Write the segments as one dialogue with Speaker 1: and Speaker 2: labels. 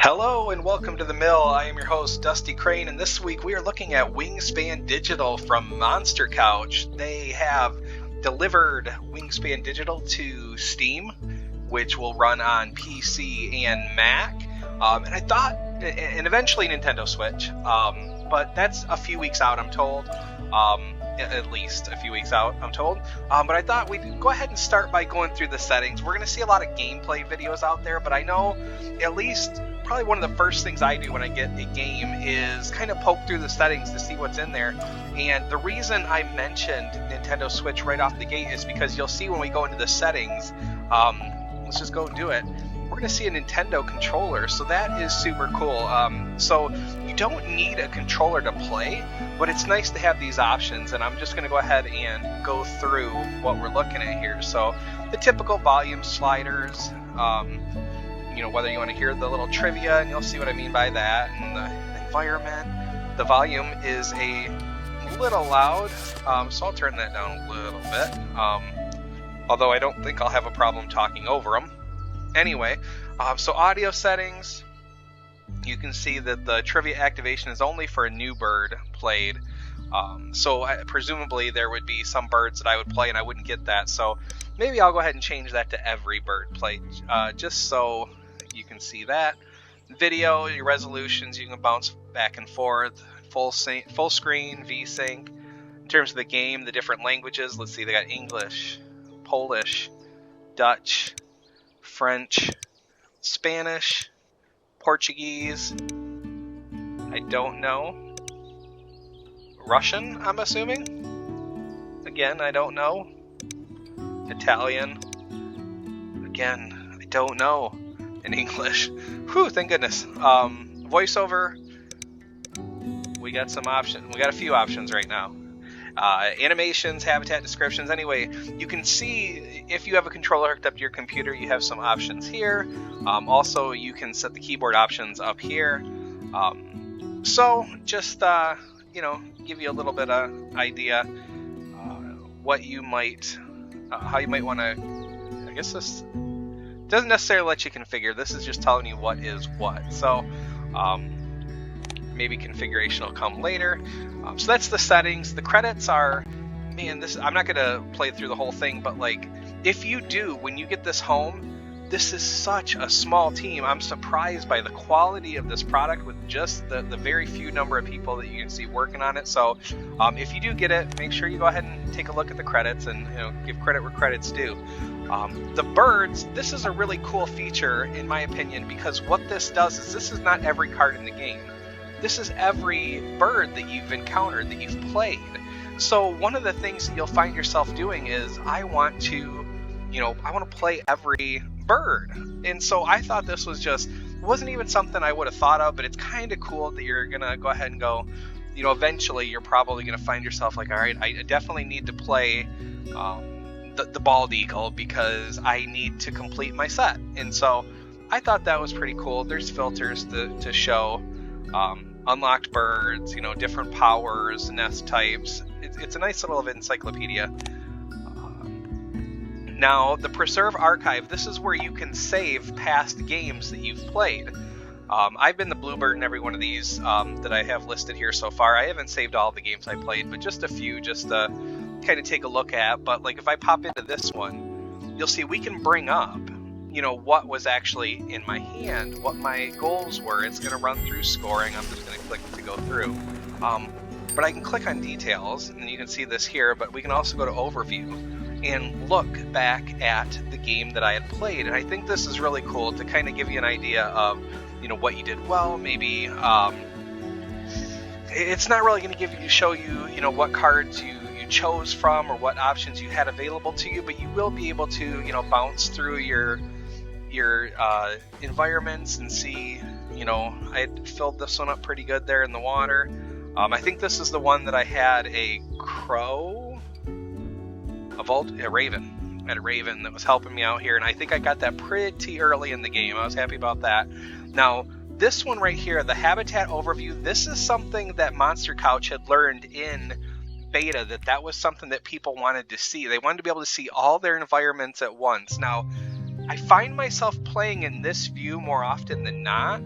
Speaker 1: Hello and welcome to the Mill. I am your host, Dusty Crane, and this week we are looking at Wingspan Digital from Monster Couch. They have delivered Wingspan Digital to Steam, which will run on PC and Mac, and I thought, and eventually Nintendo Switch, but that's a few weeks out, I'm told. At least a few weeks out, I'm told. But I thought we'd go ahead and start by going through the settings. We're going to see a lot of gameplay videos out there, but I know at least probably one of the first things I do when I get a game is kind of poke through the settings to see what's in there. And the reason I mentioned Nintendo Switch right off the gate is because you'll see when we go into the settings, let's just go and do it. We're going to see a Nintendo controller, so that is super cool. So you don't need a controller to play, but it's nice to have these options, and I'm just going to go ahead and go through what we're looking at here. So the typical volume sliders, whether you want to hear the little trivia, and you'll see what I mean by that, and the environment. The volume is a little loud, so I'll turn that down a little bit, although I don't think I'll have a problem talking over them. Anyway, so audio settings, you can see that the trivia activation is only for a new bird played. Presumably there would be some birds that I would play and I wouldn't get that. So maybe I'll go ahead and change that to every bird played, just so you can see that. Video, your resolutions, you can bounce back and forth. Full screen, VSync. In terms of the game, the different languages, let's see, they got English, Polish, Dutch, French, Spanish, Portuguese, I don't know, Russian, I'm assuming, again, I don't know, Italian, again, I don't know, and English, whew, thank goodness. Voiceover, we got some options, we got a few options right now. Animations, habitat descriptions. Anyway, you can see if you have a controller hooked up to your computer, you have some options here. Also, you can set the keyboard options up here. So just give you a little bit of idea what you might, how you might want to. I guess this doesn't necessarily let you configure. This is just telling you what is what. So maybe configuration will come later. So that's the settings. The credits are, man, I'm not going to play through the whole thing, but like, if you do, when you get this home, this is such a small team. I'm surprised by the quality of this product with just the very few number of people that you can see working on it. So if you do get it, make sure you go ahead and take a look at the credits and give credit where credit's due. The birds, this is a really cool feature in my opinion, because what this does is this is not every card in the game. This is every bird that you've encountered, that you've played. So one of the things that you'll find yourself doing is, I want to play every bird. And so I thought this was wasn't even something I would have thought of, but it's kind of cool that you're going to go ahead and go, eventually you're probably going to find yourself like, all right, I definitely need to play the bald eagle because I need to complete my set. And so I thought that was pretty cool. There's filters to show unlocked birds, different powers, nest types. It's a nice little encyclopedia. Now, the Preserve Archive, this is where you can save past games that you've played. I've been the Bluebird in every one of these that I have listed here so far. I haven't saved all the games I played, but just a few just to kind of take a look at. But like if I pop into this one, you'll see we can bring up what was actually in my hand, what my goals were. It's going to run through scoring. I'm just going to click to go through. But I can click on details, and you can see this here, but we can also go to overview and look back at the game that I had played. And I think this is really cool to kind of give you an idea of, what you did well. Maybe it's not really going to show you, what cards you chose from or what options you had available to you, but you will be able to, bounce through your environments and see, I had filled this one up pretty good there in the water. I think this is the one that I had a crow, a raven. I had a raven that was helping me out here, and I think I got that pretty early in the game. I was happy about that. Now, this one right here, the habitat overview, this is something that Monster Couch had learned in beta, that was something that people wanted to see. They wanted to be able to see all their environments at once. Now, I find myself playing in this view more often than not,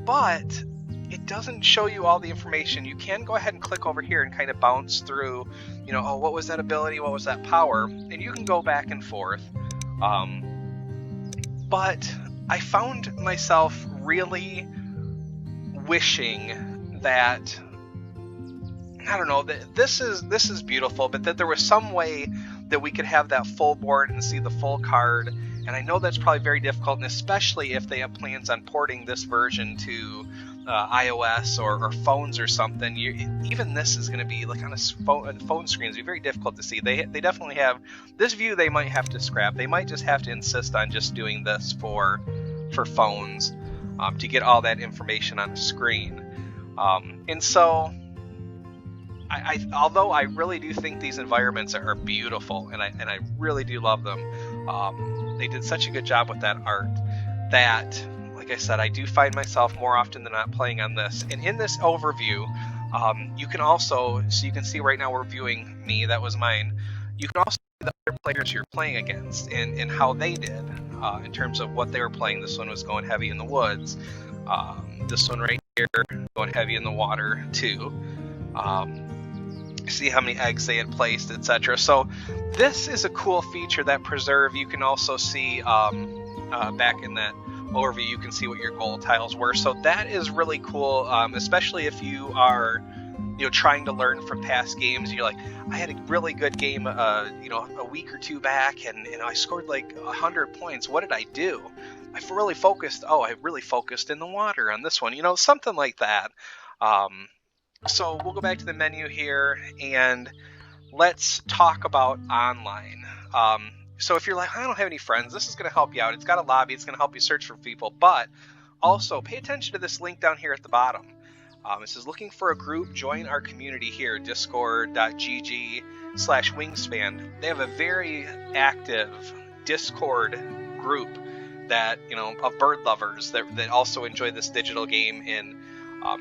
Speaker 1: but it doesn't show you all the information. You can go ahead and click over here and kind of bounce through, oh, what was that ability? What was that power? And you can go back and forth. But I found myself really wishing that, I don't know, that this is beautiful, but that there was some way that we could have that full board and see the full card. And I know that's probably very difficult, and especially if they have plans on porting this version to iOS or phones or something. Even this is going to be like on a phone screen. It's be very difficult to see. They definitely have this view. They might have to scrap. They might just have to insist on just doing this for phones to get all that information on the screen. And so, although I really do think these environments are beautiful, and I really do love them. They did such a good job with that art that, like I said, I do find myself more often than not playing on this. And in this overview, you can also, so you can see right now we're viewing me, that was mine. You can also see the other players you're playing against and how they did in terms of what they were playing. This one was going heavy in the woods. This one right here going heavy in the water too. See how many eggs they had placed, etc. So this is a cool feature that Preserve. You can also see back in that overview, you can see what your goal tiles were. So that is really cool, especially if you are trying to learn from past games. You're like, I had a really good game a week or two back, and I scored like 100 points. What did I do? I really focused in the water on this one, something like that. So we'll go back to the menu here and let's talk about online. So if you're like, I don't have any friends, this is going to help you out. It's got a lobby. It's going to help you search for people. But also pay attention to this link down here at the bottom. It says, looking for a group, join our community here, discord.gg/wingspan. They have a very active Discord group that, of bird lovers that also enjoy this digital game. And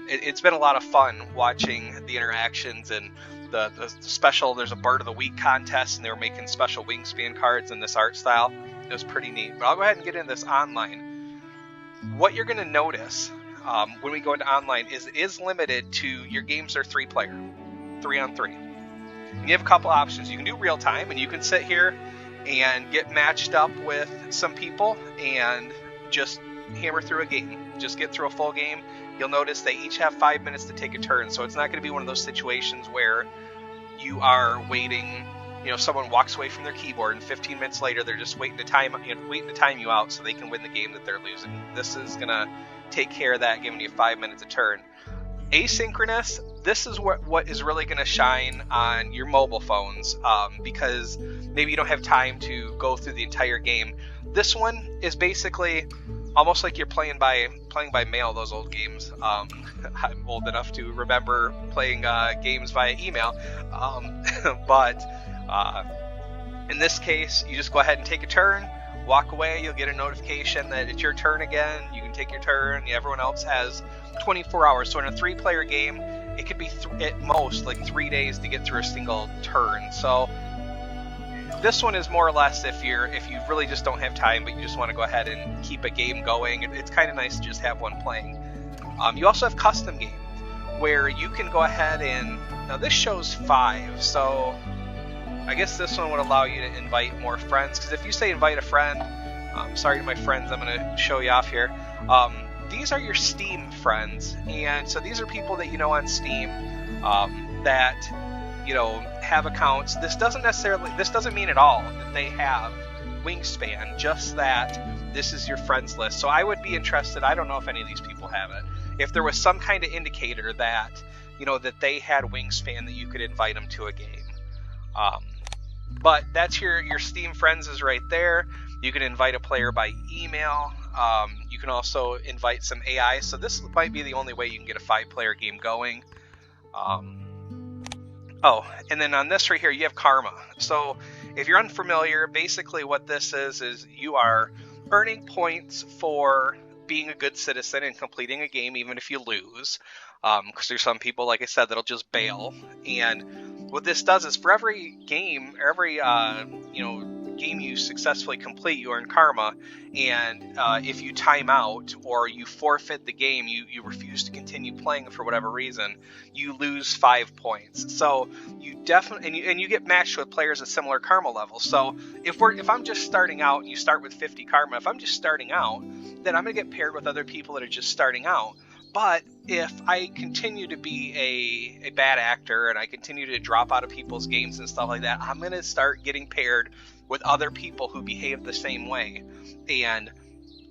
Speaker 1: it's been a lot of fun watching the interactions and the special. There's a bird of the week contest, and they were making special Wingspan cards in this art style. It was pretty neat. But I'll go ahead and get into this online. What you're going to notice when we go into online is limited to your games are 3-player, 3-on-3. And you have a couple options. You can do real time, and you can sit here and get matched up with some people and just hammer through a game. Just get through a full game. You'll notice they each have 5 minutes to take a turn, so it's not going to be one of those situations where you are waiting, someone walks away from their keyboard and 15 minutes later they're just waiting to time you out so they can win the game that they're losing. This is going to take care of that, giving you 5 minutes a turn. Asynchronous, this is what is really going to shine on your mobile phones, because maybe you don't have time to go through the entire game. This one is basically almost like you're playing by mail, those old games. I'm old enough to remember playing games via email. But in this case, you just go ahead and take a turn, walk away. You'll get a notification that it's your turn again. You can take your turn. Everyone else has 24 hours. So in a 3-player game, it could be at most like 3 days to get through a single turn. So this one is more or less if you really just don't have time, but you just want to go ahead and keep a game going. It's kind of nice to just have one playing. You also have custom game, where you can go ahead and, now this shows 5, so I guess this one would allow you to invite more friends, because if you say invite a friend, sorry to my friends, I'm going to show you off here. These are your Steam friends, and so these are people that you know on Steam that have accounts. This doesn't mean at all that they have Wingspan, just that this is your friends list. So I would be interested, I don't know if any of these people have it, if there was some kind of indicator that that they had Wingspan, that you could invite them to a game. But that's your Steam friends is right there. You can invite a player by email. You can also invite some AI. So this might be the only way you can get a 5-player game going. Oh, and then on this right here, you have karma. So if you're unfamiliar, basically what this is you are earning points for being a good citizen and completing a game, even if you lose. Because there's some people, like I said, that'll just bail. And what this does is for every game, every game you successfully complete, you earn karma, and if you time out or you forfeit the game, you refuse to continue playing for whatever reason, you lose 5 points. So you definitely, and you get matched with players at similar karma levels. So if I'm just starting out and you start with 50 karma, if I'm just starting out, then I'm going to get paired with other people that are just starting out. But if I continue to be a bad actor and I continue to drop out of people's games and stuff like that, I'm going to start getting paired with other people who behave the same way. And,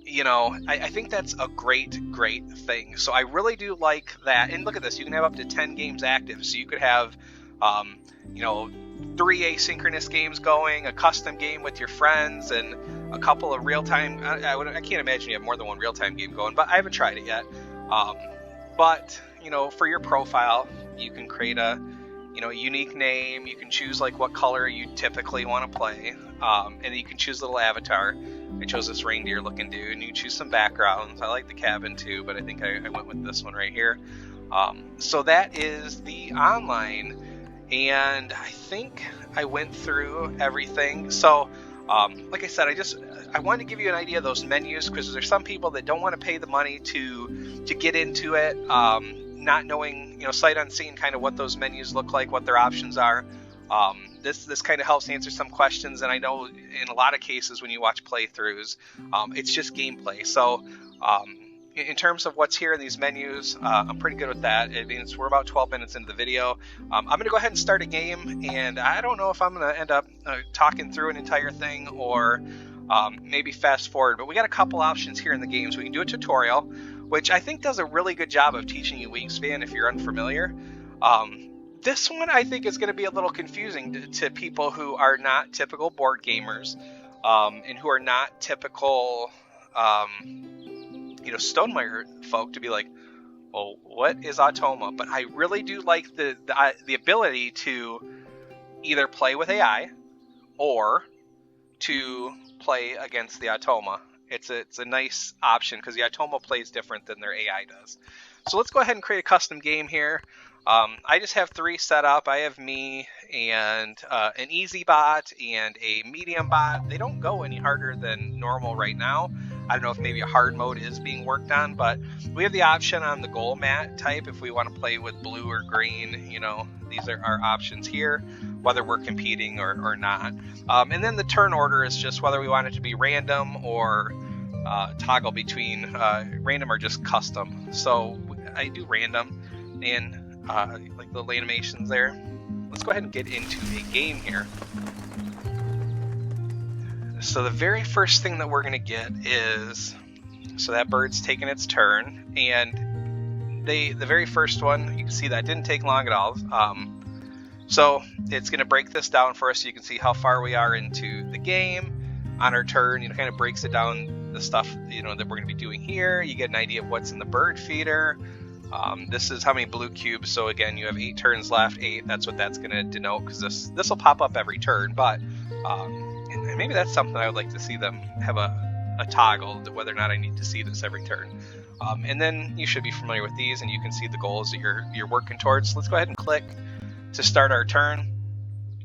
Speaker 1: I think that's a great thing. So I really do like that. And look at this. You can have up to 10 games active. So you could have, 3 asynchronous games going, a custom game with your friends, and a couple of real-time. I can't imagine you have more than one real-time game going, but I haven't tried it yet. But for your profile, you can create a unique name. You can choose like what color you typically want to play, and then you can choose a little avatar. I chose this reindeer looking dude, and you choose some backgrounds. I like the cabin too, but I think I went with this one right here. So that is the online, and I think I went through everything. So like I said, I wanted to give you an idea of those menus, because there's some people that don't want to pay the money to get into it, not knowing, sight unseen, kind of what those menus look like, what their options are. This kind of helps answer some questions, and I know in a lot of cases when you watch playthroughs, it's just gameplay. So in terms of what's here in these menus, I'm pretty good with that. I mean, we're about 12 minutes into the video. I'm going to go ahead and start a game, and I don't know if I'm going to end up talking through an entire thing or maybe fast forward, but we got a couple options here in the games. We can do a tutorial, which I think does a really good job of teaching you Wingspan if you're unfamiliar. This one I think is going to be a little confusing to people who are not typical board gamers, and who are not typical Stonemaier folk, to be like, well, what is Automa? But I really do like the ability to either play with AI or to play against the Automa. It's a nice option because the Automa plays different than their AI does. So let's go ahead and create a custom game here. I just have 3 set up. I have me and an easy bot and a medium bot. They don't go any harder than normal right now. I don't know if maybe a hard mode is being worked on, but we have the option on the goal mat type if we want to play with blue or green. These are our options here, whether we're competing or not. And then the turn order is just whether we want it to be random or toggle between random or just custom. So I do random, and like the little animations there. Let's go ahead and get into a game here. So the very first thing that we're going to get is, so that bird's taking its turn, and the very first one, you can see that didn't take long at all. So it's going to break this down for us so you can see how far we are into the game on our turn. Kind of breaks it down, the stuff that we're going to be doing here. You get an idea of what's in the bird feeder. This is how many blue cubes. So again, you have 8 turns left. 8. That's what that's going to denote, because this will pop up every turn. But and maybe that's something I would like to see them have a toggle, whether or not I need to see this every turn. And then you should be familiar with these, and you can see the goals that you're working towards. So let's go ahead and click to start our turn.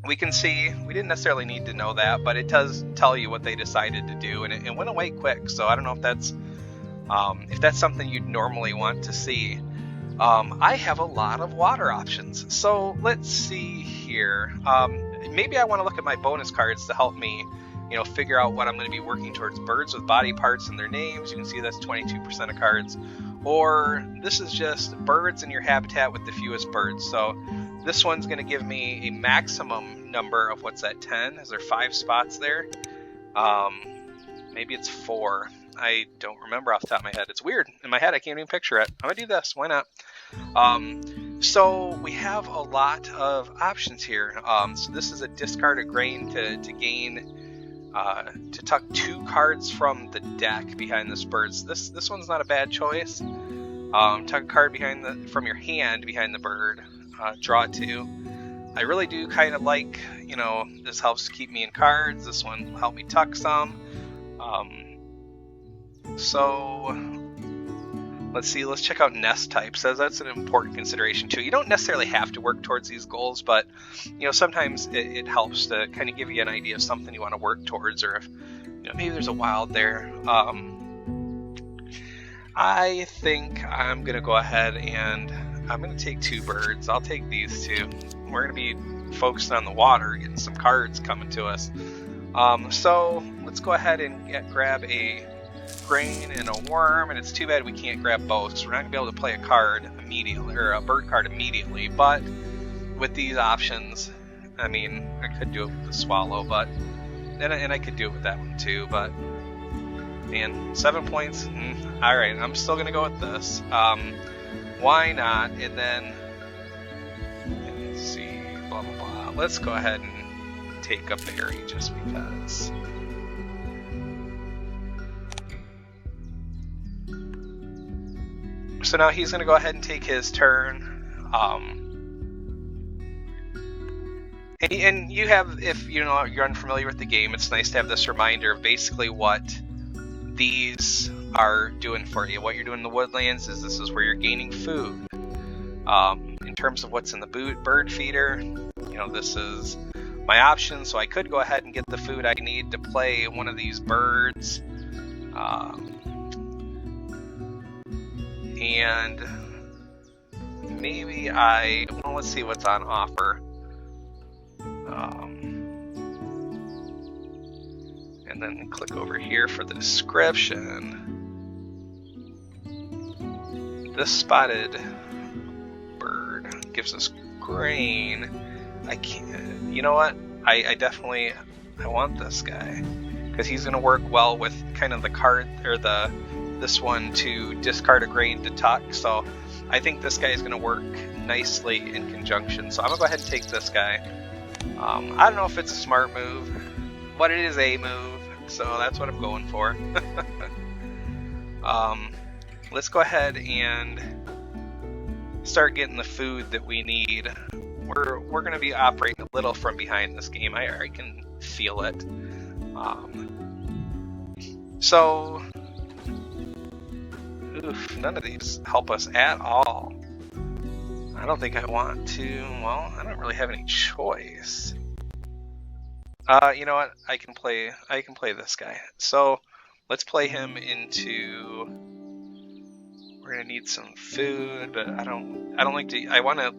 Speaker 1: We can see we didn't necessarily need to know that, but it does tell you what they decided to do, and it went away quick. So I don't know if that's something you'd normally want to see. I have a lot of water options. So let's see here. Maybe I want to look at my bonus cards to help me, figure out what I'm going to be working towards. Birds with body parts and their names. You can see that's 22% of cards. Or this is just birds in your habitat with the fewest birds. So this one's going to give me a maximum number of, what's that, 10? Is there 5 spots there? Maybe it's 4. I don't remember off the top of my head. It's weird. In my head, I can't even picture it. I'm going to do this. Why not? So we have a lot of options here. So this is a discard a grain to gain, to tuck 2 cards from the deck behind this bird. So this one's not a bad choice. Tuck a card from your hand behind the bird. Draw 2. I really do kind of like, this helps keep me in cards. This one will help me tuck some. So Let's see, let's check out nest types. That's an important consideration too. You don't necessarily have to work towards these goals, but sometimes it helps to kind of give you an idea of something you want to work towards, or if maybe there's a wild there. I think I'm gonna go ahead and I'm gonna take 2 birds. I'll take these 2. We're gonna be focused on the water, getting some cards coming to us. So let's go ahead and grab a grain and a worm, and it's too bad we can't grab both, so we're not gonna be able to play a card immediately, or a bird card immediately. But with these options, I mean, I could do it with the swallow, but and I could do it with that one too. But man, 7 points. All right, I'm still gonna go with this. Why not? And then let's see, blah blah blah. Let's go ahead and take a berry just because. So now he's going to go ahead and take his turn. And you have, if you're unfamiliar with the game, it's nice to have this reminder of basically what these are doing for you. What you're doing in the woodlands is this is where you're gaining food. In terms of what's in the bird feeder, this is my option. So I could go ahead and get the food I need to play one of these birds. And maybe let's see what's on offer. And then click over here for the description. This spotted bird gives us grain. I can't, you know what? I definitely want this guy, because he's going to work well with kind of the card, or this one to discard a grain to tuck. So I think this guy is going to work nicely in conjunction. So I'm going to go ahead and take this guy. I don't know if it's a smart move, but it is a move. So that's what I'm going for. Let's go ahead and start getting the food that we need. We're going to be operating a little from behind this game. I can feel it. So... Oof, none of these help us at all. I don't think I want to. Well, I don't really have any choice. You know what? I can play this guy. So let's play him into. We're gonna need some food, but I don't like to. I want to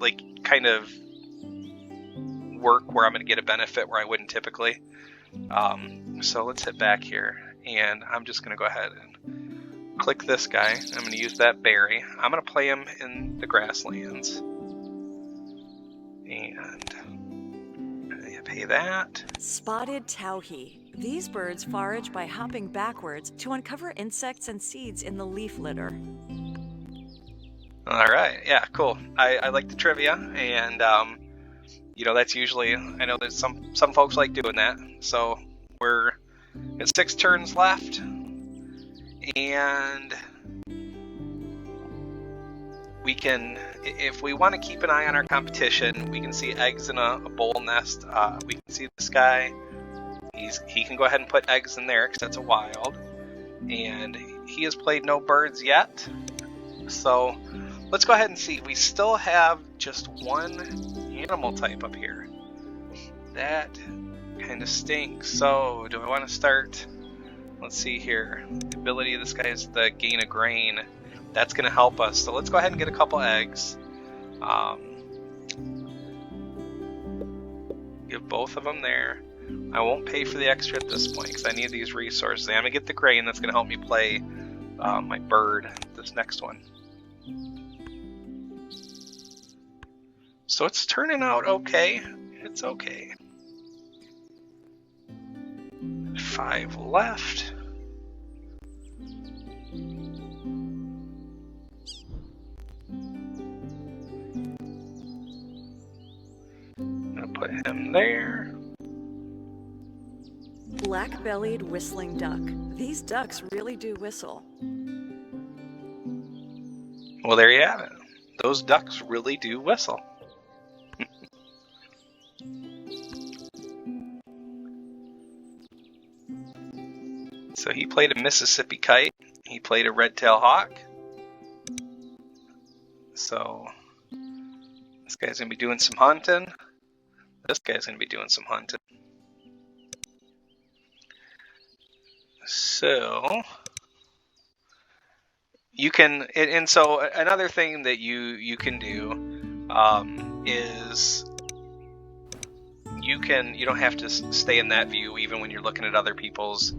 Speaker 1: kind of work where I'm gonna get a benefit where I wouldn't typically. So let's hit back here, and I'm just gonna go ahead and click this guy. I'm going to use that berry. I'm going to play him in the grasslands. And I pay that.
Speaker 2: Spotted towhee. These birds forage by hopping backwards to uncover insects and seeds in the leaf litter.
Speaker 1: All right. Yeah, cool. I like the trivia, and that's usually, I know there's some folks like doing that. So we're at 6 turns left. And we can, if we want to keep an eye on our competition, we can see eggs in a bowl nest. We can see this guy. He can go ahead and put eggs in there because that's a wild. And he has played no birds yet. So let's go ahead and see. We still have just one animal type up here. That kind of stinks. So do I want to start... Let's see here. The ability of this guy is the gain a grain. That's going to help us. So let's go ahead and get a couple eggs. Give both of them there. I won't pay for the extra at this point because I need these resources. I'm going to get the grain. That's going to help me play my bird, this next one. So it's turning out okay. It's okay. 5 left. I'm gonna put him there.
Speaker 2: Black-bellied whistling duck. These ducks really do whistle.
Speaker 1: Well, there you have it. Those ducks really do whistle. So he played a Mississippi kite. He played a red-tailed hawk. So this guy's going to be doing some hunting. This guy's going to be doing some hunting. So you can, and so another thing that you can do is you don't have to stay in that view even when you're looking at other people's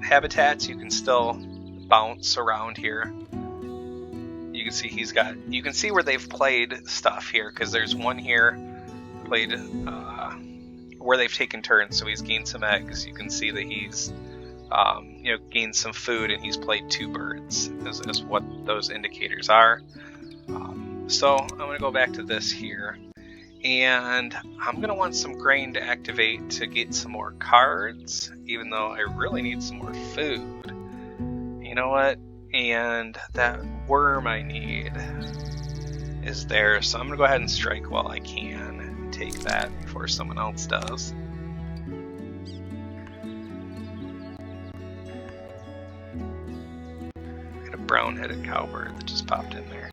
Speaker 1: habitats. You can still bounce around here. You can see you can see where they've played stuff here, because there's one here played where they've taken turns, so he's gained some eggs. You can see that he's gained some food, and he's played 2 birds is what those indicators are. So I'm going to go back to this here, and I'm going to want some grain to activate to get some more cards, even though I really need some more food. You know what? And that worm I need is there, so I'm going to go ahead and strike while I can and take that before someone else does. Got a brown-headed cowbird that just popped in there.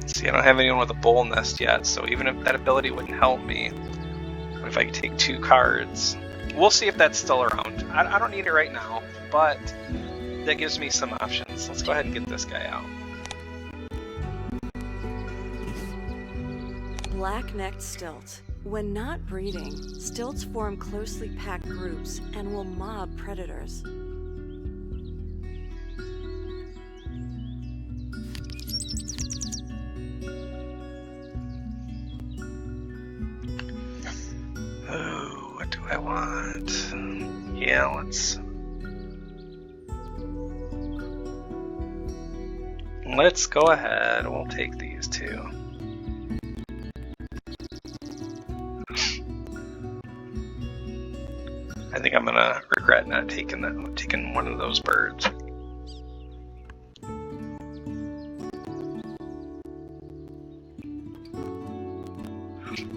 Speaker 1: See, I don't have anyone with a bull nest yet, so even if that ability wouldn't help me, if I could take 2 cards, we'll see if that's still around. I don't need it right now, but that gives me some options. Let's go ahead and get this guy out.
Speaker 2: Black-necked stilt. When not breeding, stilts form closely packed groups and will mob predators.
Speaker 1: Oh, what do I want? Yeah, let's go ahead. We'll take these 2. I think I'm gonna regret not taking one of those birds.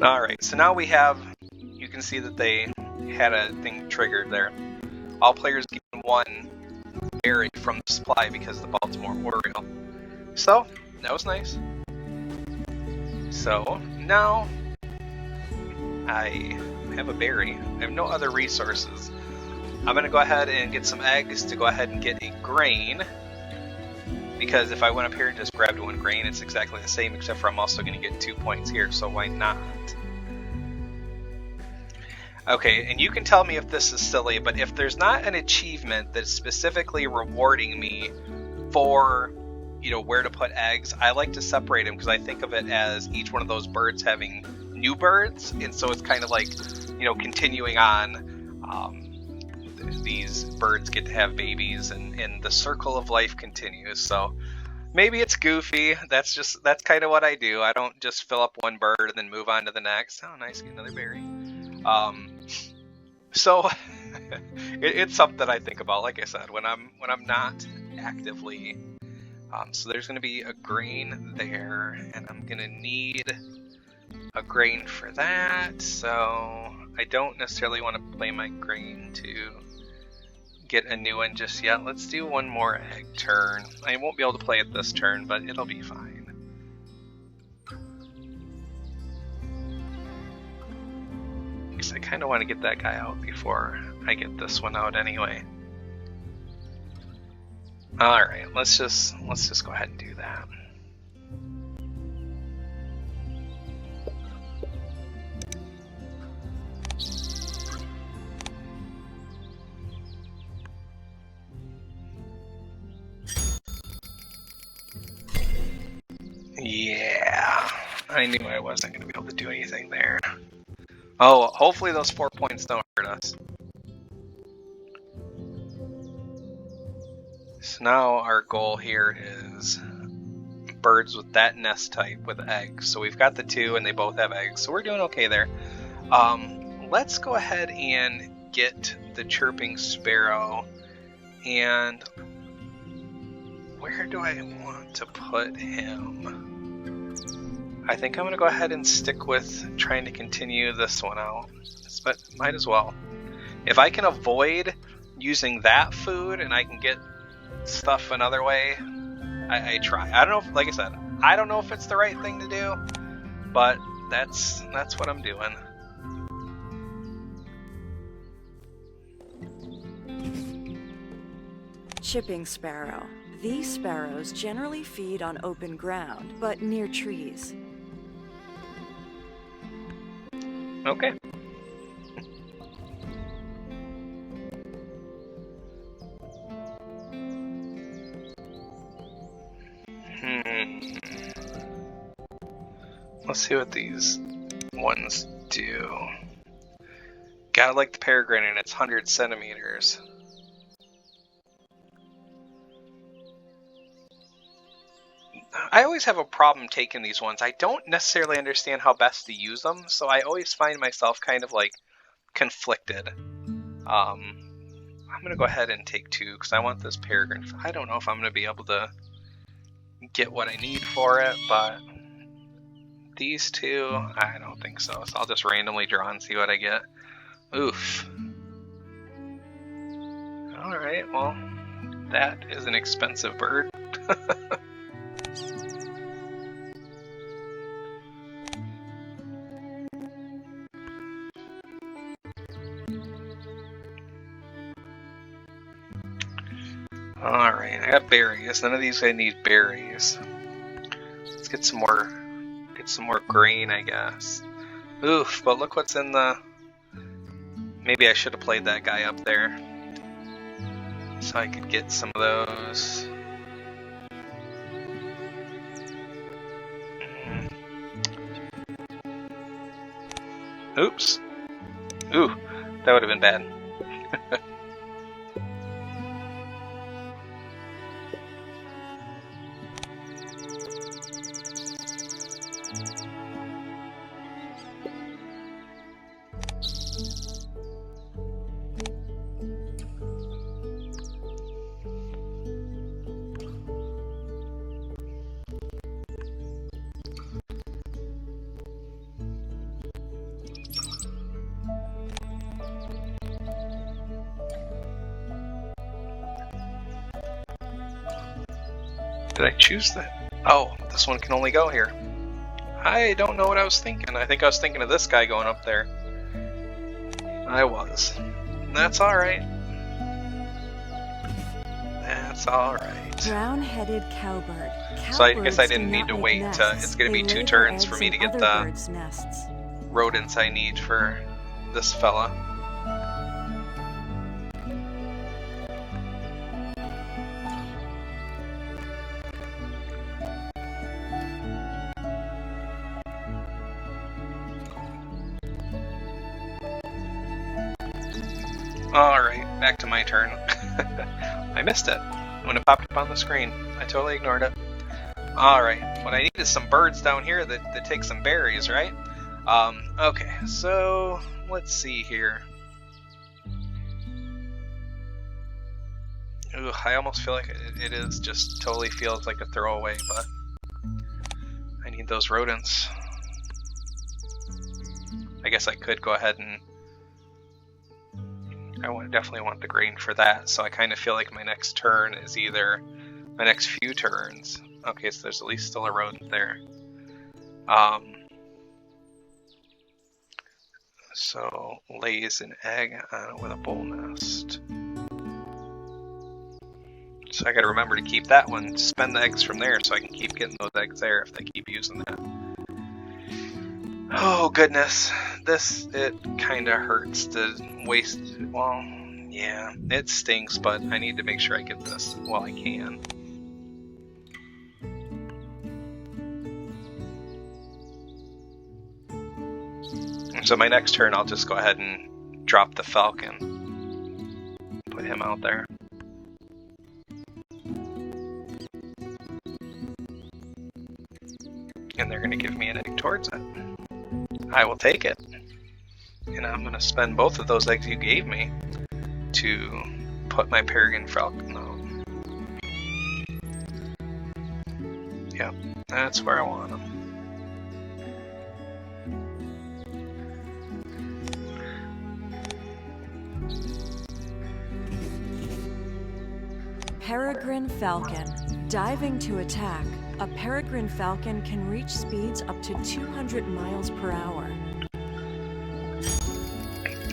Speaker 1: Alright, so now we have, you can see that they had a thing triggered there. All players get 1 berry from the supply because of the Baltimore Oriole. So, that was nice. So, now I have a berry. I have no other resources. I'm going to go ahead and get some eggs to go ahead and get a grain, because if I went up here and just grabbed 1 grain, it's exactly the same, except for I'm also going to get 2 points here, so why not? Okay, and you can tell me if this is silly, but if there's not an achievement that's specifically rewarding me for, where to put eggs, I like to separate them, because I think of it as each one of those birds having new birds, and so it's kind of like, continuing on. These birds get to have babies, and the circle of life continues. So maybe it's goofy. That's kind of what I do. I don't just fill up 1 bird and then move on to the next. Oh, nice, get another berry. So it's something that I think about, like I said, when I'm not actively. So there's going to be a grain there, and I'm going to need a grain for that. So I don't necessarily want to play my grain to get a new one just yet. Let's do 1 more egg turn. I won't be able to play it this turn, but it'll be fine. Because I kind of want to get that guy out before I get this one out anyway. Alright, let's just go ahead and do that. Yeah, I knew I wasn't going to be able to do anything there. Oh, hopefully those 4 points don't hurt us. So now our goal here is birds with that nest type with eggs. So we've got the 2 and they both have eggs, so we're doing okay there. Let's go ahead and get the chirping sparrow, and where do I want to put him? I think I'm going to go ahead and stick with trying to continue this one out, but might as well. If I can avoid using that food and I can get stuff another way, I try. I don't know if, like I said, I don't know if it's the right thing to do, but that's what I'm doing.
Speaker 2: Chipping sparrow. These sparrows generally feed on open ground, but near trees.
Speaker 1: Okay. Let's see what these ones do. Gotta like the peregrine, and it's 100 centimeters. I always have a problem taking these ones. I don't necessarily understand how best to use them, so I always find myself kind of like conflicted. I'm gonna go ahead and take 2 because I want this peregrine. I don't know if I'm gonna be able to get what I need for it, but these 2, I don't think so. So I'll just randomly draw and see what I get. Oof. Alright, well, that is an expensive bird. Alright, I got berries. None of these I need berries. Let's get some more grain, I guess. Oof, but look what's in the... Maybe I should have played that guy up there, so I could get some of those. Oops. Ooh, that would have been bad. Did I choose that? Oh, this one can only go here. I don't know what I was thinking. I think I was thinking of this guy going up there. I was. That's alright. That's alright.
Speaker 2: Brown-headed cowbird.
Speaker 1: So I guess I didn't need to wait. It's going to be 2 turns for me to get the rodents I need for this fella. Alright, back to my turn. I missed it when it popped up on the screen. I totally ignored it. Alright, what I need is some birds down here that take some berries, right? Okay, so let's see here. Ooh, I almost feel like it is just totally feels like a throwaway, but I need those rodents. I guess I could go ahead and definitely want the grain for that, so I kind of feel like my next turn is either my next few turns. Okay, so there's at least still a rodent there. So lays an egg with a bull nest. So I gotta remember to keep that one, spend the eggs from there so I can keep getting those eggs there if they keep using that. Oh goodness, it kinda hurts to waste, well, yeah, it stinks, but I need to make sure I get this while I can. So my next turn I'll just go ahead and drop the falcon. Put him out there. And they're going to give me an egg towards it. I will take it. And I'm going to spend both of those eggs you gave me to put my peregrine falcon on. Yep, that's where I want them.
Speaker 2: Peregrine falcon. Diving to attack, a peregrine falcon can reach speeds up to 200 miles per hour.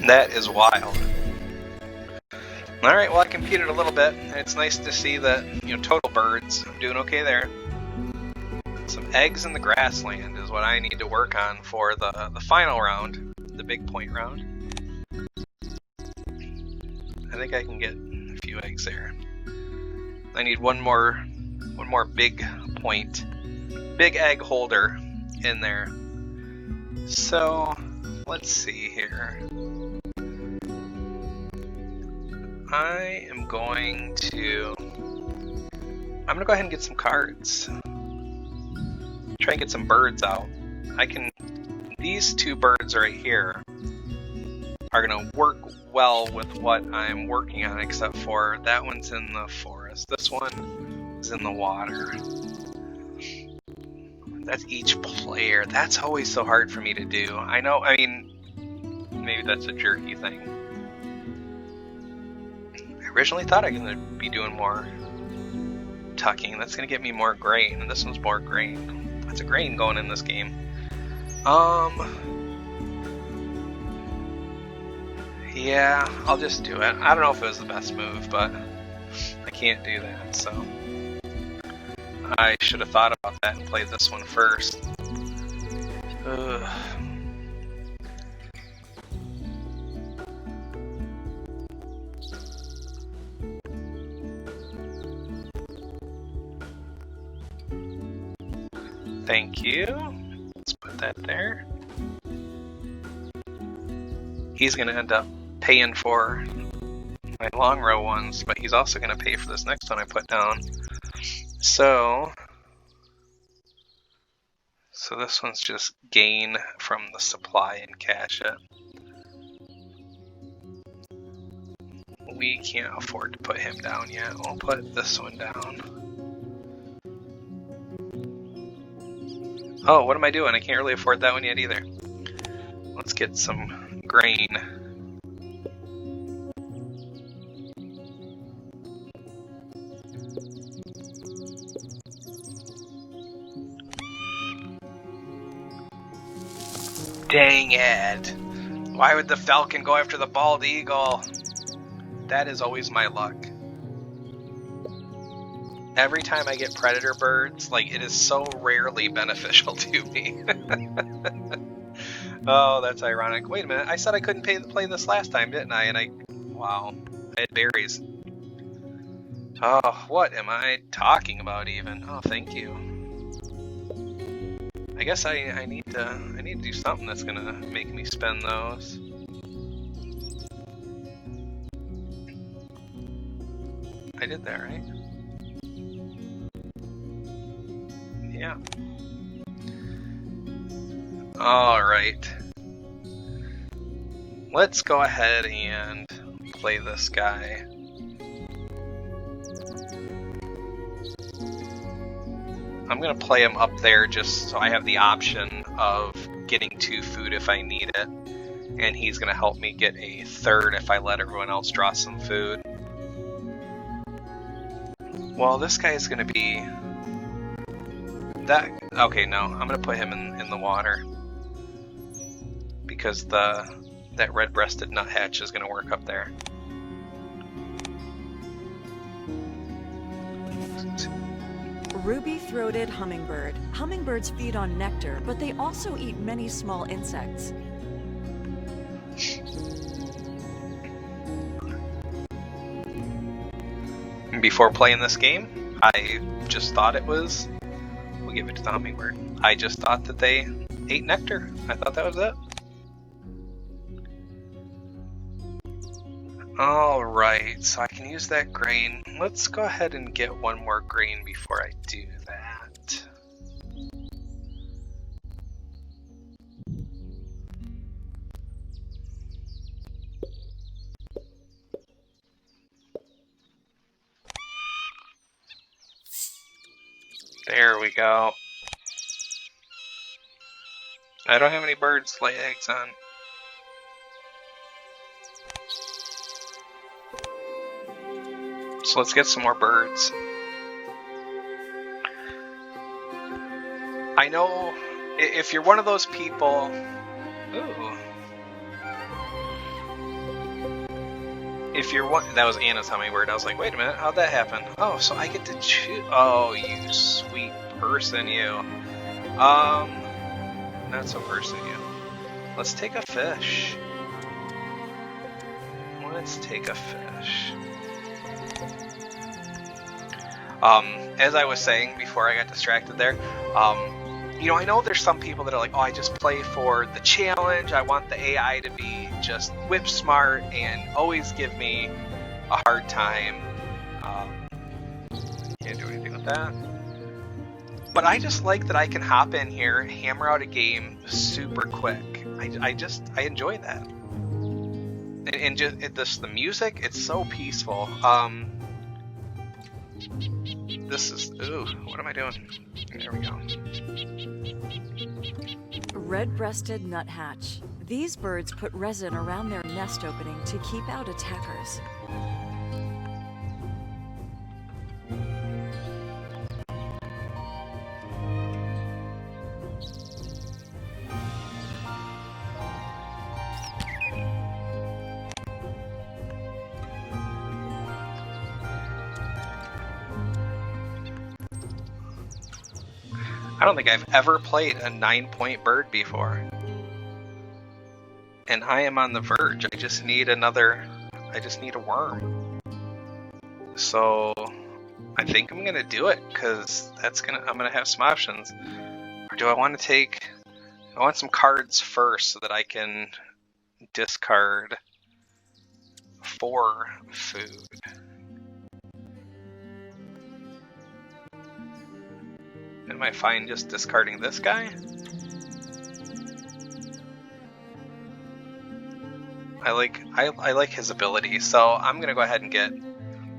Speaker 1: That is wild. Alright, well I competed a little bit, and it's nice to see that, total birds, I'm doing okay there. Some eggs in the grassland is what I need to work on for the final round, the big point round. I think I can get a few eggs there. I need one more big point, big egg holder in there. So let's see here. I'm gonna go ahead and get some cards. Try and get some birds out. These two birds right here are gonna work well with what I'm working on, except for that one's in the forest. This one is in the water. That's each player. That's always so hard for me to do. I know, maybe that's a jerky thing. I originally thought I was gonna be doing more tucking. That's gonna get me more grain, and this one's more grain. Lots of grain going in this game. Yeah, I'll just do it. I don't know if it was the best move, but I can't do that, so I should have thought about that and played this one first. Ugh. Thank you. Let's put that there. He's going to end up paying for my long row ones, but he's also going to pay for this next one I put down. So this one's just gain from the supply and cash it. We can't afford to put him down yet. We'll put this one down. Oh, what am I doing? I can't really afford that one yet either. Let's get some grain. Dang it! Why would the falcon go after the bald eagle? That is always my luck. Every time I get predator birds, it is so rarely beneficial to me. Oh, that's ironic. Wait a minute, I said I couldn't play this last time, didn't I? Wow, I had berries. Oh, what am I talking about even? Oh, thank you. I guess I need to do something that's gonna make me spend those. I did that, right? Yeah. Alright. Let's go ahead and play this guy. I'm gonna play him up there just so I have the option of getting 2 food if I need it. And he's gonna help me get a 3rd if I let everyone else draw some food. Well, this guy is gonna be... that... okay, no, I'm gonna put him in the water. Because that red-breasted nuthatch is gonna work up there.
Speaker 2: Ruby-throated hummingbird. Hummingbirds feed on nectar, but they also eat many small insects.
Speaker 1: Before playing this game, I just thought it was... we'll give it to the hummingbird. I just thought that they ate nectar. I thought that was it. Alright, so I can use that grain. Let's go ahead and get one more grain before I do that. There we go. I don't have any birds to lay eggs on. So let's get some more birds. I know if you're one of those people... Ooh. If you're one... That was Anna's hummingbird. I was like, wait a minute, how'd that happen? Oh, so I get to choose... Oh, you sweet person, you. Not so person, you. Let's take a fish. Let's take a fish. As I was saying before I got distracted there, you know, I know there's some people that are like, oh, I just play for the challenge. I want the AI to be just whip smart and always give me a hard time. Can't do anything with that. But I just like that I can hop in here, hammer out a game super quick. I enjoy that. And just the music, it's so peaceful. This is, ooh, what am I doing? There we go.
Speaker 2: Red-breasted nuthatch. These birds put resin around their nest opening to keep out attackers.
Speaker 1: I don't think I've ever played a 9-point bird before. And I am on the verge. I just need a worm. So I think I'm gonna do it, because I'm gonna have some options. Or do I want some cards first so that I can discard 4 food. Am I fine just discarding this guy? I like his ability, so I'm gonna go ahead and get...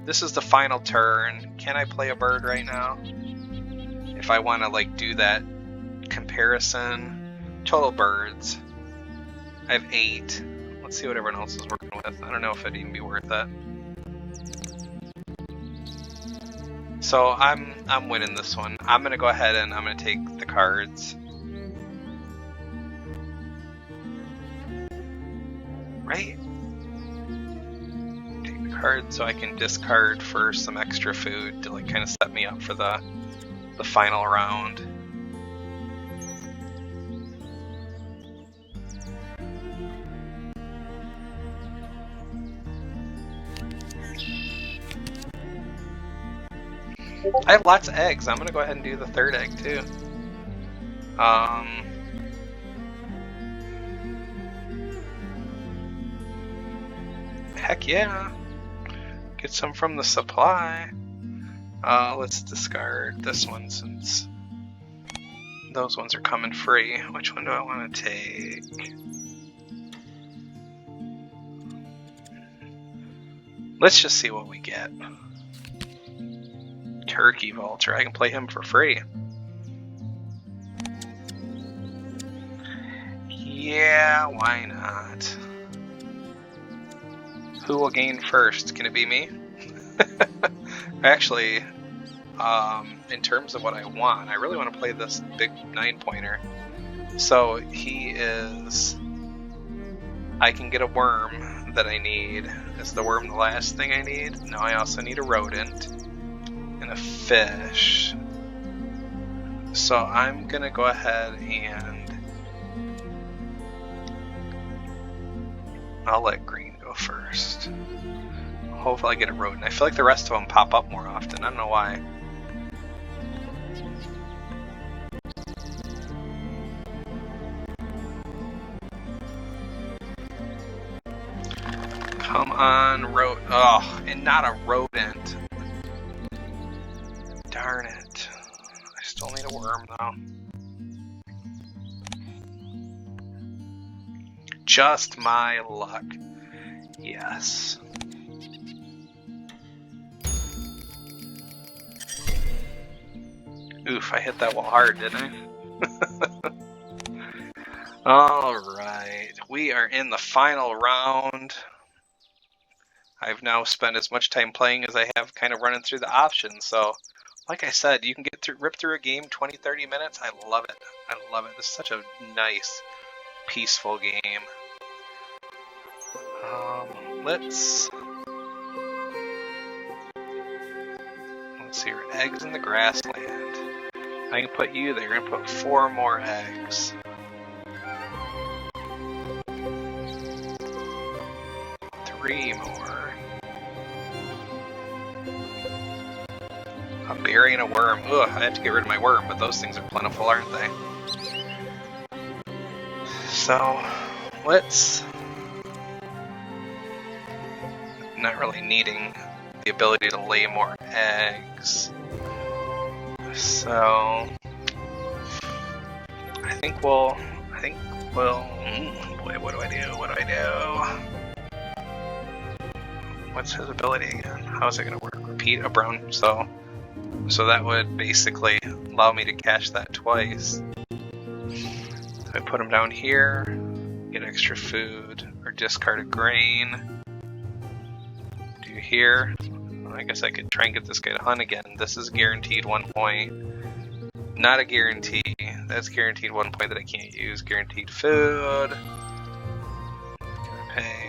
Speaker 1: This is the final turn. Can I play a bird right now? If I want to like do that comparison. Total birds. I have 8. Let's see what everyone else is working with. I don't know if it'd even be worth it. So I'm winning this one. I'm gonna go ahead and I'm gonna take the cards. Right? Take the cards so I can discard for some extra food to like kind of set me up for the final round. I have lots of eggs. I'm gonna go ahead and do the 3rd egg too. Heck yeah. Get some from the supply. Let's discard this one since those ones are coming free. Which one do I want to take? Let's just see what we get. Turkey Vulture. I can play him for free. Yeah, why not? Who will gain first? Can it be me? Actually, in terms of what I want, I really want to play this big 9-pointer. So he is... I can get a worm that I need. Is the worm the last thing I need? No, I also need a rodent. And a fish. So I'm gonna go ahead and I'll let green go first. Hopefully I get a rodent. I feel like the rest of them pop up more often. I don't know why. Come on, oh, and not a rodent. Darn it. I still need a worm, though. Just my luck. Yes. Oof, I hit that wall hard, didn't I? Alright, we are in the final round. I've now spent as much time playing as I have kind of running through the options. So, like I said, you can rip through a game 20-30 minutes. I love it. I love it. This is such a nice, peaceful game. Let's see here. Eggs in the grassland. I can put you there. I'm gonna put 4 more eggs. Three more. A berry and a worm. Ugh, I have to get rid of my worm, but those things are plentiful, aren't they? So, let's... Not really needing the ability to lay more eggs. So... I think we'll... boy, what do I do? What's his ability again? How is it going to work? Repeat a brown, so that would basically allow me to cash that twice. So I put him down here, get extra food, or discard a grain. Do here. I guess I could try and get this guy to hunt again. This is guaranteed 1 point. Not a guarantee. That's guaranteed 1 point that I can't use. Guaranteed food. Pay.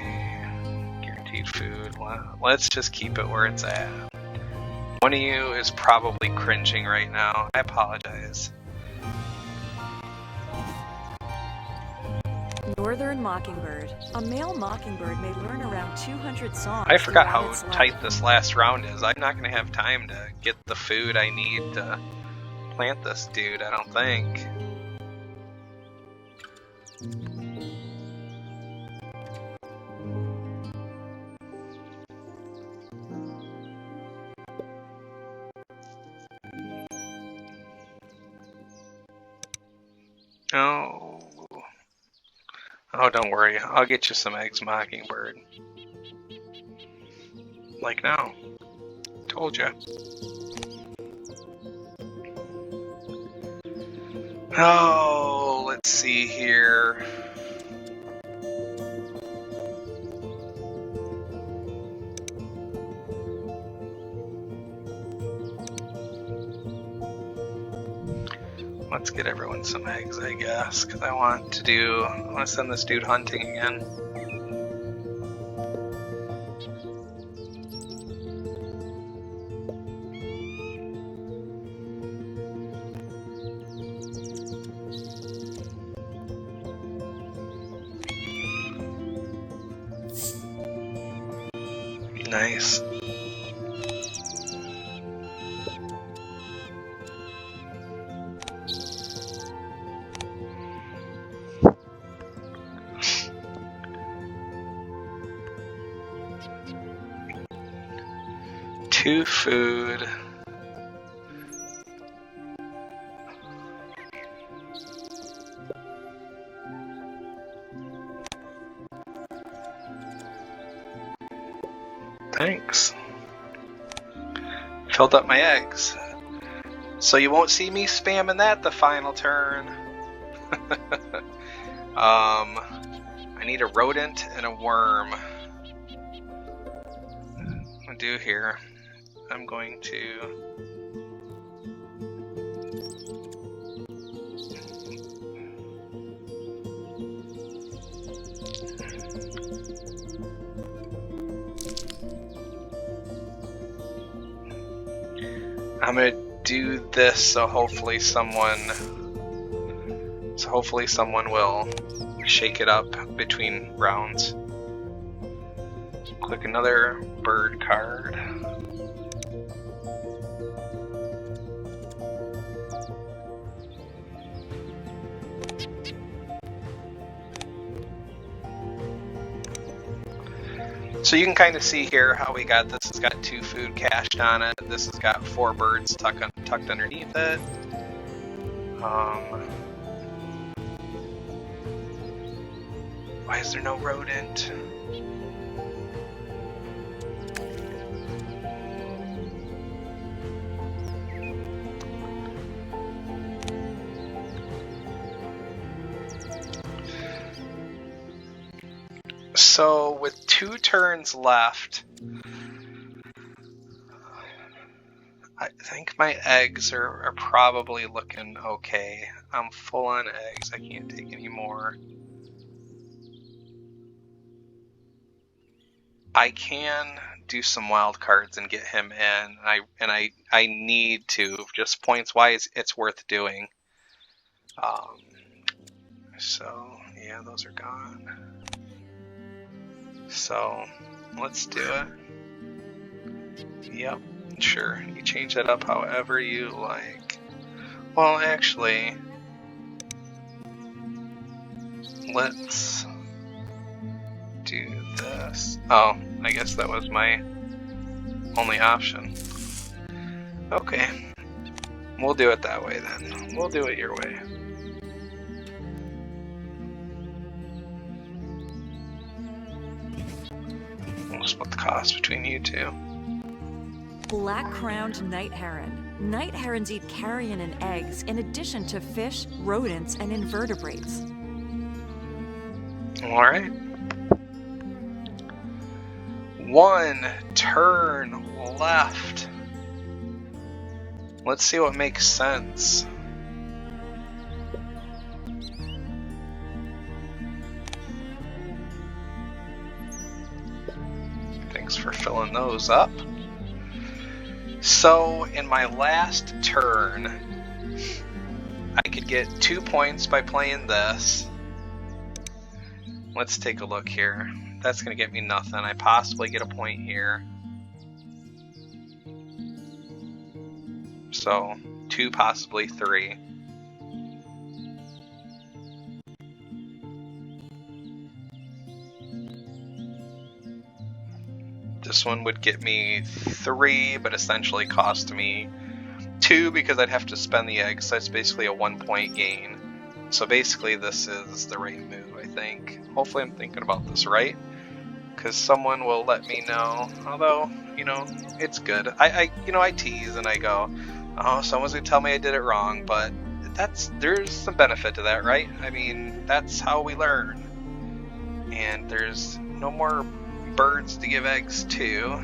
Speaker 1: Food. Well, let's just keep it where it's at. One of you is probably cringing right now. I apologize.
Speaker 2: Northern Mockingbird. A male mockingbird may learn around 200 songs.
Speaker 1: I forgot how tight this last round is. I'm not going to have time to get the food I need to plant this dude, I don't think. Oh, don't worry. I'll get you some eggs, Mockingbird. Like now. Told ya. Oh, let's see here. Let's get everyone some eggs, I guess, because I want to send this dude hunting again. Nice. Two food. Thanks. Filled up my eggs. So you won't see me spamming that the final turn. I need a rodent and a worm. What do here? I'm going to do this so hopefully someone will shake it up between rounds. Click another bird card. So you can kind of see here how we got this. Has got 2 food cached on it. This has got 4 birds tucked underneath it. Why is there no rodent? So with 2 turns left, I think my eggs are probably looking okay. I'm full on eggs. I can't take any more. I can do some wild cards and get him in. I need to. Just points wise, it's worth doing. So yeah, those are gone. So let's do it. Yep, sure. You change that up however you like. Well, actually, let's do this. Oh, I guess that was my only option. Okay. We'll do it that way then. We'll do it your way. We'll split the cost between you two.
Speaker 2: Black-crowned night heron. Night herons eat carrion and eggs in addition to fish, rodents, and invertebrates.
Speaker 1: Alright. 1 turn left. Let's see what makes sense. Thanks for filling those up. So, in my last turn, I could get 2 points by playing this. Let's take a look here. That's going to get me nothing. I possibly get a point here. So, 2, possibly 3. This one would get me 3, but essentially cost me 2 because I'd have to spend the eggs. So that's basically a 1-point gain. So basically this is the right move, I think. Hopefully I'm thinking about this right, because someone will let me know. Although, you know, it's good. I tease and I go, oh, someone's gonna tell me I did it wrong, but there's some benefit to that, right? I mean, that's how we learn. And there's no more birds to give eggs to.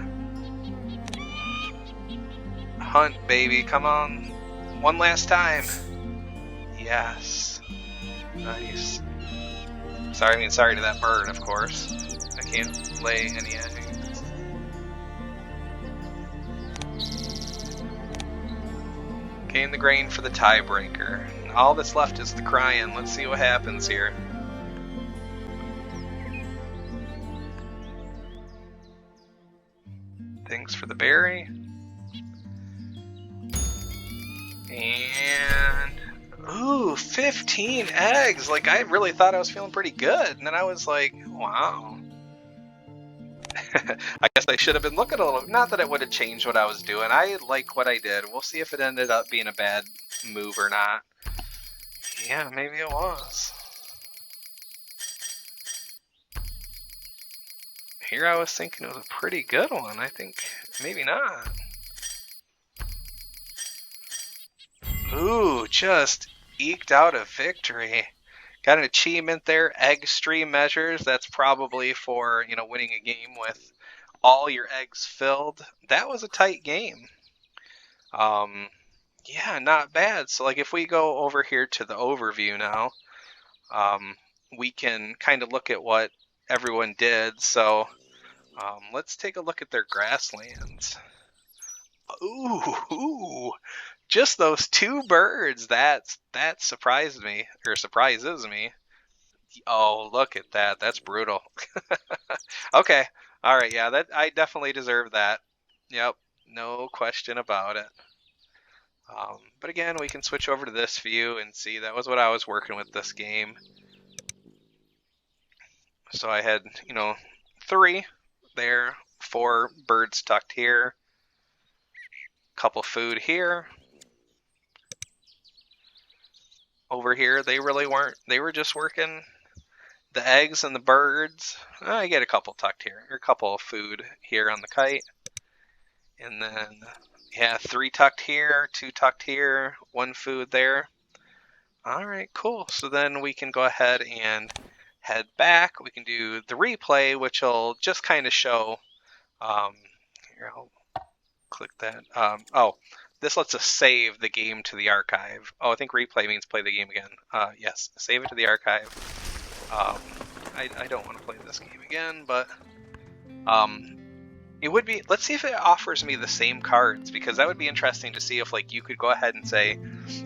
Speaker 1: Hunt, baby, come on. One last time. Yes. Nice. Sorry to that bird, of course. I can't lay any eggs. Gain the grain for the tiebreaker. All that's left is the crying. Let's see what happens here. Thanks for the berry. And ooh, 15 eggs. Like, I really thought I was feeling pretty good, and then I was like, wow. I guess I should have been looking a little. Not that it would have changed what I was doing. I like what I did. We'll see if it ended up being a bad move or not. Yeah, maybe it was. Here I was thinking it was a pretty good one. I think maybe not. Ooh, just eked out a victory. Got an achievement there, egg stream measures. That's probably for, winning a game with all your eggs filled. That was a tight game. Yeah, not bad. So like if we go over here to the overview now, we can kind of look at what everyone did. So let's take a look at their grasslands. Ooh, just those 2 birds. That surprised me, or surprises me. Oh, look at that. That's brutal. Okay. All right. Yeah, I definitely deserve that. Yep. No question about it. But again, we can switch over to this view and see that was what I was working with this game. So I had, 3 there, 4 birds tucked here, couple food here. Over here, they really weren't. They were just working the eggs and the birds. I get a couple tucked here, or a couple of food here on the kite. And then, yeah, 3 tucked here, 2 tucked here, 1 food there. All right, cool. So then we can go ahead and head back, we can do the replay, which will just kind of show. Here, I'll click that. This lets us save the game to the archive. Oh, I think replay means play the game again. Yes, save it to the archive. I don't want to play this game again, but it would be. Let's see if it offers me the same cards, because that would be interesting to see if like you could go ahead and say,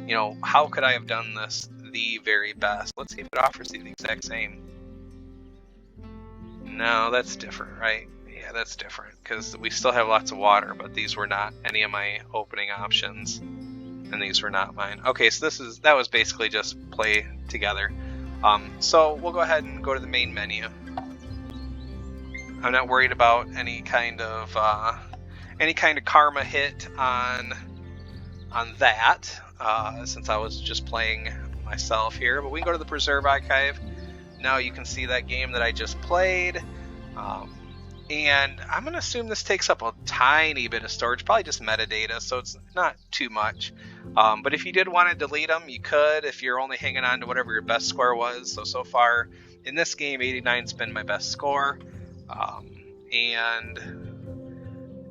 Speaker 1: you know, how could I have done this the very best? Let's see if it offers you the exact same. No, that's different, right? Yeah, that's different, because we still have lots of water, but these were not any of my opening options, and these were not mine. Okay, so that was basically just play together. So we'll go ahead and go to the main menu. I'm not worried about any kind of karma hit on that, since I was just playing myself here. But we can go to the preserve archive. Now you can see that game that I just played. And I'm going to assume this takes up a tiny bit of storage, probably just metadata, so it's not too much. But if you did want to delete them, you could, if you're only hanging on to whatever your best score was. So far in this game, 89's been my best score. And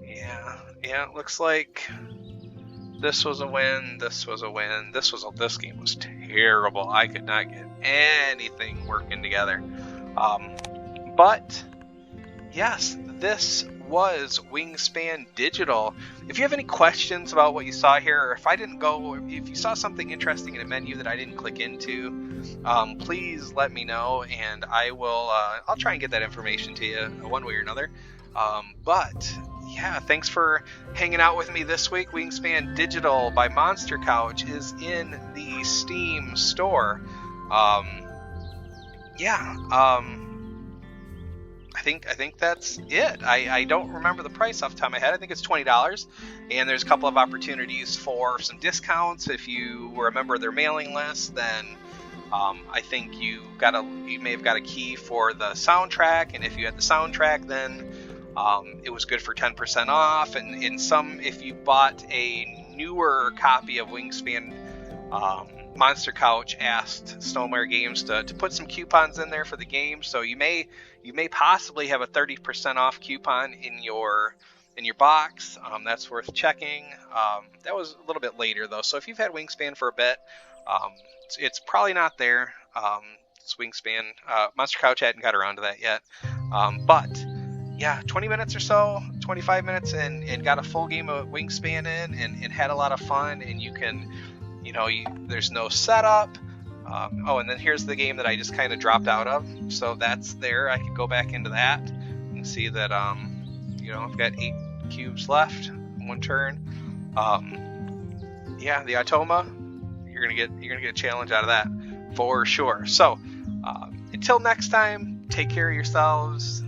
Speaker 1: yeah, it looks like this was a win, this was a win, this game was terrible. I could not get anything working together. But yes, this was Wingspan Digital. If you have any questions about what you saw here, or if you saw something interesting in a menu that I didn't click into, please let me know, and I'll try and get that information to you one way or another. But yeah, thanks for hanging out with me this week. Wingspan Digital by Monster Couch is in the Steam store. I think that's it. I don't remember the price off the top of my head. I think it's $20, and there's a couple of opportunities for some discounts. If you were a member of their mailing list, then I think you may have got a key for the soundtrack, and if you had the soundtrack, then it was good for 10% off. And if you bought a newer copy of Wingspan, Monster Couch asked Stoneware Games to put some coupons in there for the game, so you may possibly have a 30% off coupon in your box. That's worth checking. That was a little bit later though, so if you've had Wingspan for a bit, it's probably not there. It's Wingspan. Monster Couch hadn't got around to that yet, but yeah, 20 minutes or so, 25 minutes, and got a full game of Wingspan in, and had a lot of fun. And you can, there's no setup. And then here's the game that I just kind of dropped out of. So that's there. I can go back into that and see that, I've got 8 cubes left in one turn. The Automa, you're gonna get a challenge out of that for sure. So until next time, take care of yourselves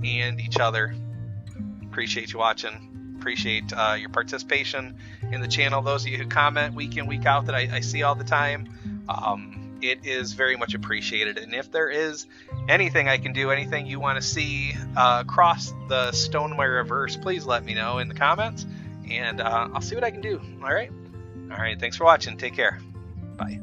Speaker 1: and each other. Appreciate you watching. Appreciate your participation in the channel. Those of you who comment week in, week out that I see all the time, it is very much appreciated. And if there is anything I can do, anything you want to see across the Stoneware-averse, please let me know in the comments, and I'll see what I can do. All right. Thanks for watching. Take care. Bye.